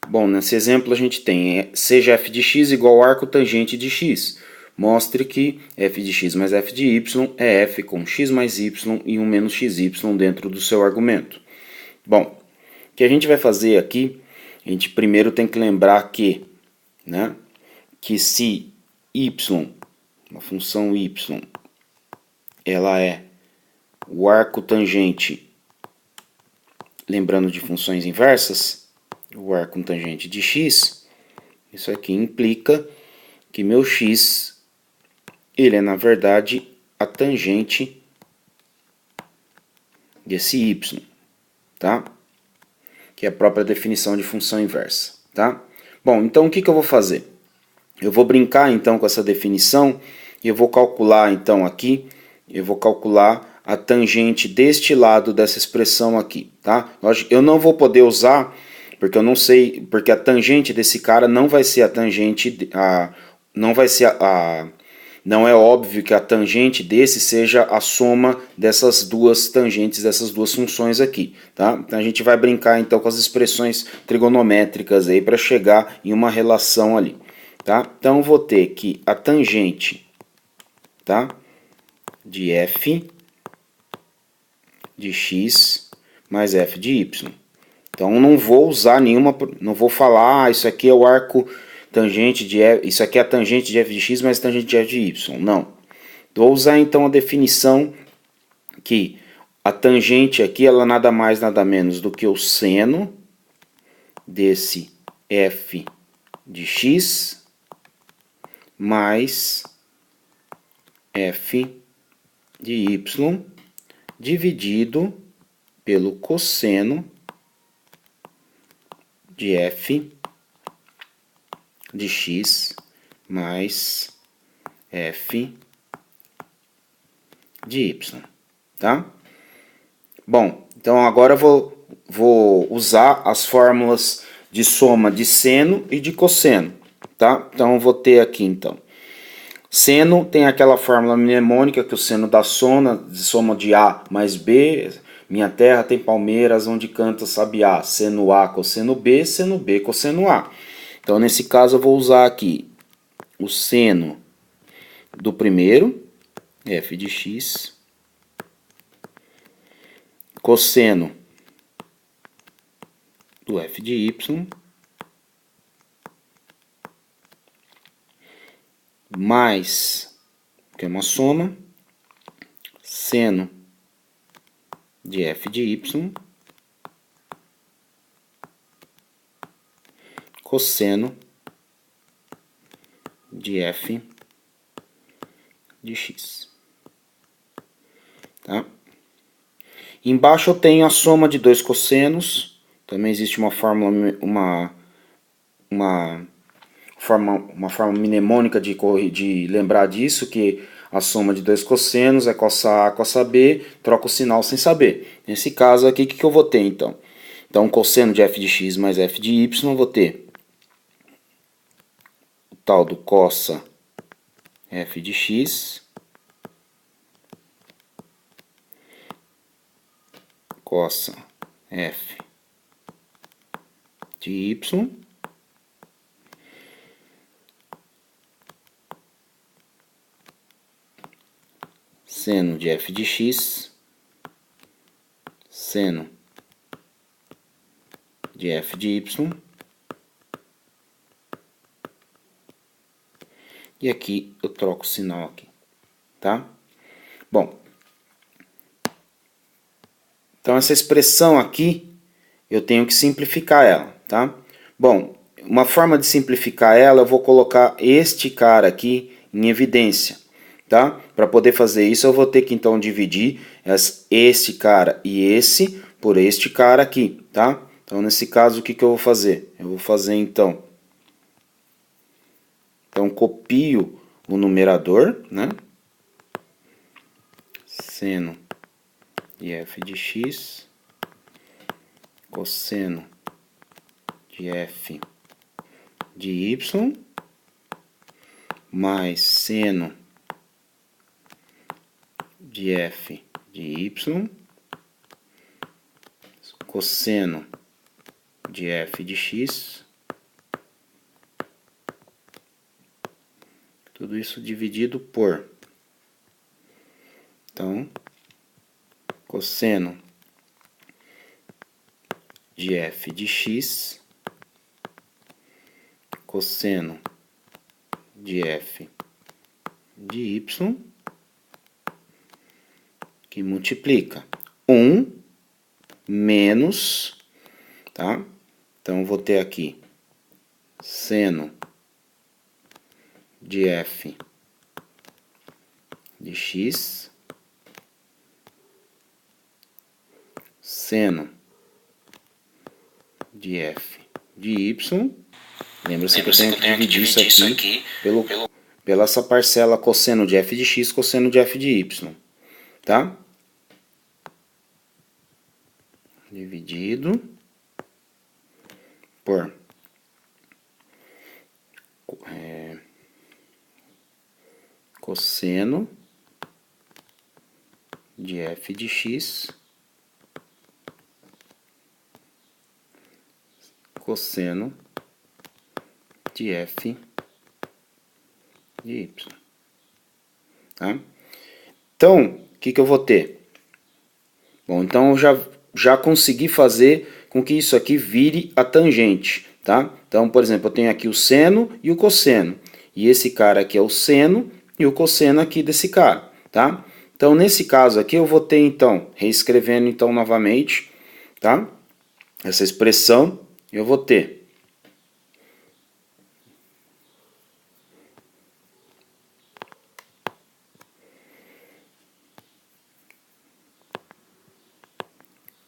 Bom, nesse exemplo a gente tem seja f de x igual ao arco tangente de x. Mostre que f de x mais f de y é f com x mais y e 1 menos xy dentro do seu argumento. Bom, o que a gente vai fazer aqui, a gente primeiro tem que lembrar que, que se y, uma função y, ela é o arco tangente, lembrando de funções inversas, o arco tangente de x, isso aqui implica que meu x, ele é na verdade a tangente desse y, tá? Que é a própria definição de função inversa, tá? Bom, então o que eu vou fazer? Eu vou brincar então com essa definição e eu vou calcular então aqui, eu vou calcular a tangente deste lado dessa expressão aqui, tá? Eu não vou poder usar, porque eu não sei, porque a tangente desse cara não vai ser a tangente, não é óbvio que a tangente desse seja a soma dessas duas tangentes, dessas duas funções aqui, tá? Então a gente vai brincar então com as expressões trigonométricas aí para chegar em uma relação ali, tá? Então eu vou ter que a tangente, tá? De f de x mais f de y. Então não vou usar nenhuma, não vou falar, isso aqui é o arco tangente de f, isso aqui é a tangente de f de x mais tangente de f de y. Não. Vou usar então a definição que a tangente aqui ela nada mais nada menos do que o seno desse f de x mais f de y dividido pelo cosseno de f de x mais f de y, tá? Bom, então agora eu vou usar as fórmulas de soma de seno e de cosseno, tá? Então eu vou ter aqui então seno tem aquela fórmula mnemônica que o seno da soma de A mais B. Minha terra tem palmeiras onde canta sabiá. Seno A, cosseno B, cosseno A. Então, nesse caso, eu vou usar aqui o seno do primeiro, f de x, cosseno do f de y, mais, que é uma soma, seno de f de y, cosseno de f de x. Tá? Embaixo eu tenho a soma de dois cossenos. Também existe uma fórmula, uma forma mnemônica de lembrar disso, que a soma de dois cossenos é cossa A, cossa B, troca o sinal sem saber. Nesse caso aqui, o que eu vou ter então? Então, cosseno de f de x mais f de y, eu vou ter o tal do cossa f de x, cossa f de y, seno de f de x, seno de f de y, e aqui eu troco o sinal aqui, tá? Bom, então essa expressão aqui eu tenho que simplificar ela, tá? Bom, uma forma de simplificar ela, eu vou colocar este cara aqui em evidência, tá? Para poder fazer isso, eu vou ter que então dividir esse cara e esse por este cara aqui, tá? Então, nesse caso, o que eu vou fazer? Eu vou fazer então, copio o numerador, né? Seno de f de x, cosseno de f de y, mais seno de f de y, cosseno de f de x, Tudo isso dividido por. Então, cosseno de f de x, cosseno de f de y, que multiplica 1 menos, tá? Então, eu vou ter aqui seno de f de x, seno de f de y. Lembra-se que eu tenho que dividir isso aqui pela essa parcela cosseno de f de x, cosseno de f de y. Tá? Dividido por cosseno de f de x, cosseno de f de y. Tá? Então, o que eu vou ter? Bom, então eu já consegui fazer com que isso aqui vire a tangente, tá? Então, por exemplo, eu tenho aqui o seno e o cosseno. E esse cara aqui é o seno e o cosseno aqui desse cara, tá? Então, nesse caso aqui, eu vou ter, então, reescrevendo, então, novamente, tá? Essa expressão, eu vou ter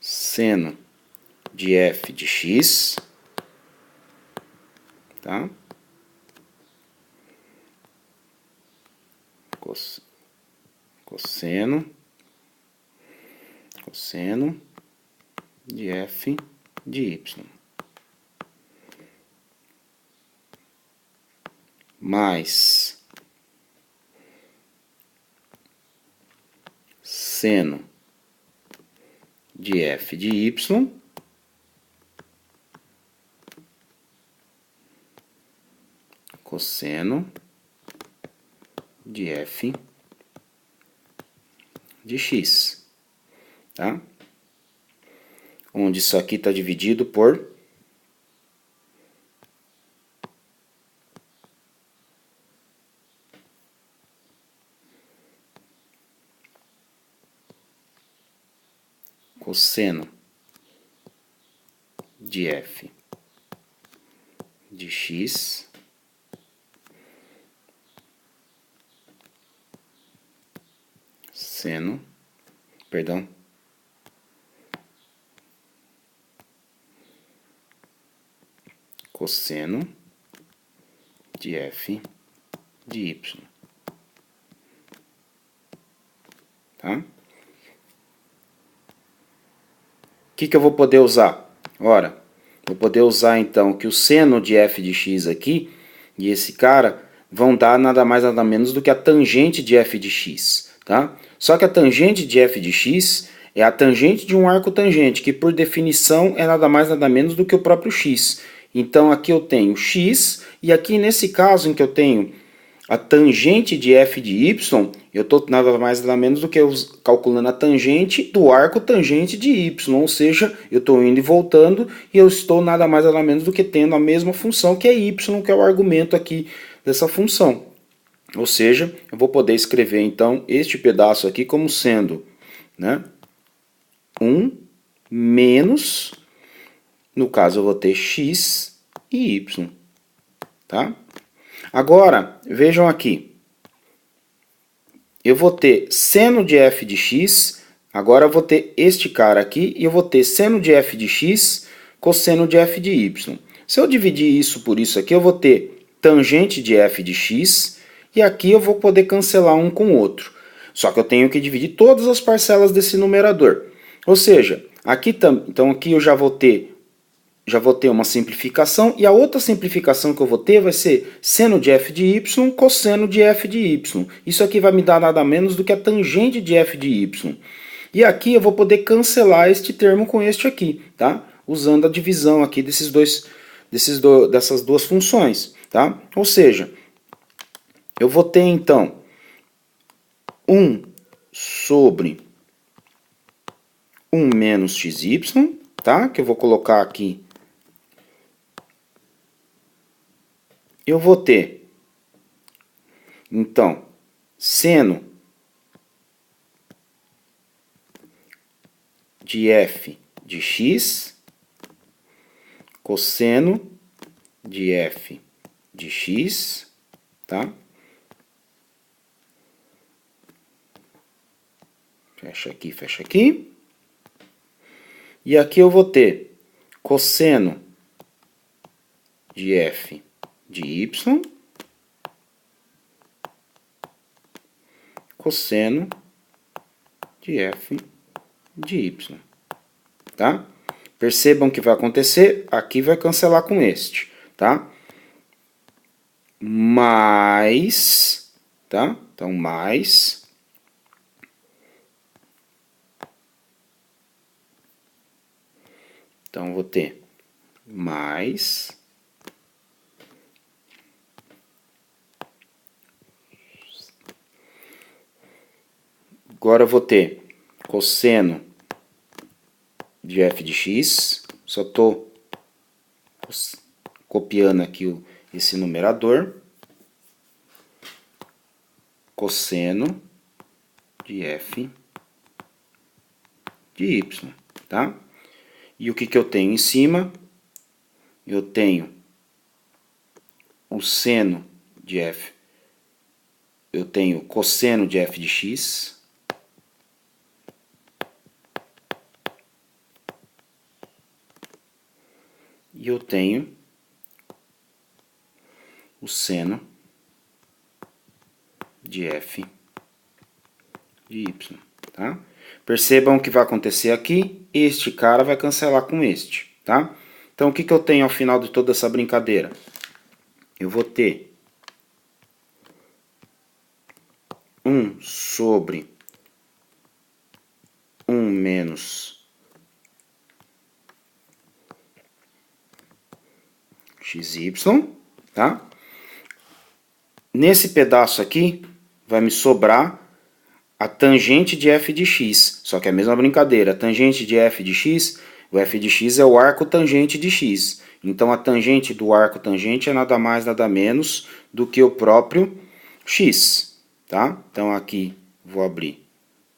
seno de f de x, tá? Cosseno de f de y, mais seno de f de y, cosseno de f de x, tá? Onde isso aqui está dividido por cosseno de f de x cosseno de f de y, tá? O que eu vou poder usar? Ora, vou poder usar então que o seno de f de x aqui e esse cara vão dar nada mais nada menos do que a tangente de f de x, tá? Só que a tangente de f de x é a tangente de um arco tangente, que por definição é nada mais nada menos do que o próprio x. Então aqui eu tenho x, e aqui nesse caso em que eu tenho a tangente de f de y, eu estou nada mais nada menos do que calculando a tangente do arco tangente de y, ou seja, eu estou indo e voltando, e eu estou nada mais nada menos do que tendo a mesma função que é y, que é o argumento aqui dessa função. Ou seja, eu vou poder escrever então este pedaço aqui como sendo, né, 1 menos, no caso eu vou ter x e y, tá? Agora, vejam aqui, eu vou ter seno de f de x, agora eu vou ter este cara aqui, e eu vou ter seno de f de x, cosseno de f de y. Se eu dividir isso por isso aqui, eu vou ter tangente de f de x, e aqui eu vou poder cancelar um com o outro. Só que eu tenho que dividir todas as parcelas desse numerador. Ou seja, aqui então aqui eu já vou ter uma simplificação, e a outra simplificação que eu vou ter vai ser seno de f de y, cosseno de f de y. Isso aqui vai me dar nada menos do que a tangente de f de y. E aqui eu vou poder cancelar este termo com este aqui, tá? Usando a divisão aqui dessas duas funções, tá? Ou seja, Eu vou ter, então, 1 sobre 1 menos xy, tá? Que eu vou colocar aqui. Eu vou ter, então, seno de f de x, cosseno de f de x, tá? Fecha aqui, fecha aqui. E aqui eu vou ter cosseno de f de y, cosseno de f de y, tá? Percebam o que vai acontecer, aqui vai cancelar com este, tá? Mais, tá? Então, mais. Então, vou ter mais. Agora eu vou ter cosseno de f de x. Só estou copiando aqui esse numerador. Cosseno de f de y, tá? E o que eu tenho em cima? Eu tenho o seno de f. Eu tenho cosseno de f de x. E eu tenho o seno de f de y, tá? Percebam o que vai acontecer aqui. Este cara vai cancelar com este, tá? Então, o que eu tenho ao final de toda essa brincadeira? Eu vou ter 1 sobre 1 menos xy, tá? Nesse pedaço aqui, vai me sobrar a tangente de f de x, só que é a mesma brincadeira. A tangente de f de x, o f de x é o arco tangente de x. Então, a tangente do arco tangente é nada mais, nada menos do que o próprio x, tá? Então, aqui vou abrir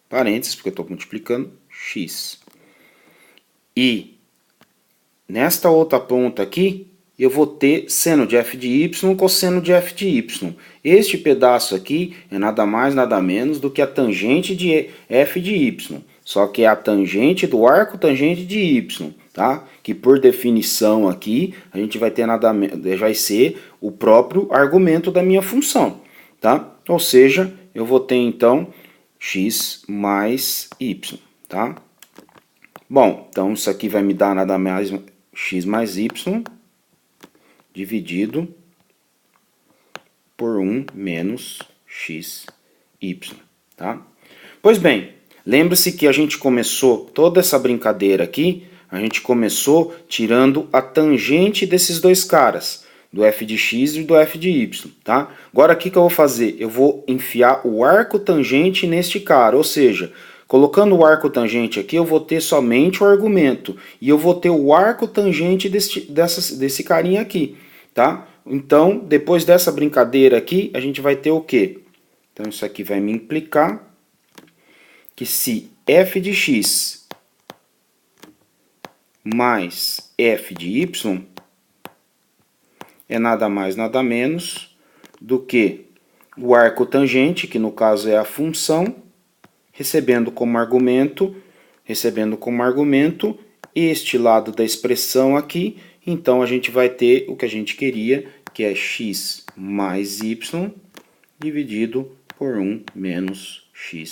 parênteses, porque eu estou multiplicando x. E nesta outra ponta aqui, eu vou ter seno de f de y, cosseno de f de y. Este pedaço aqui é nada mais, nada menos do que a tangente de f de y. Só que é a tangente do arco tangente de y, tá? Que por definição aqui, a gente vai ter vai ser o próprio argumento da minha função, tá? Ou seja, eu vou ter então x mais y, tá? Bom, então isso aqui vai me dar nada mais x mais y dividido por 1 menos xy, tá? Pois bem, lembre-se que a gente começou toda essa brincadeira aqui, a gente começou tirando a tangente desses dois caras, do f de x e do f de y, tá? Agora, o que eu vou fazer? Eu vou enfiar o arco tangente neste cara, ou seja, colocando o arco tangente aqui, eu vou ter somente o argumento, e eu vou ter o arco tangente desse carinha aqui, tá? Então, depois dessa brincadeira aqui, a gente vai ter o quê? Então, isso aqui vai me implicar que se f de x mais f de y é nada mais, nada menos do que o arco tangente, que no caso é a função, recebendo como argumento este lado da expressão aqui. Então, a gente vai ter o que a gente queria, que é x mais y dividido por 1 menos xy.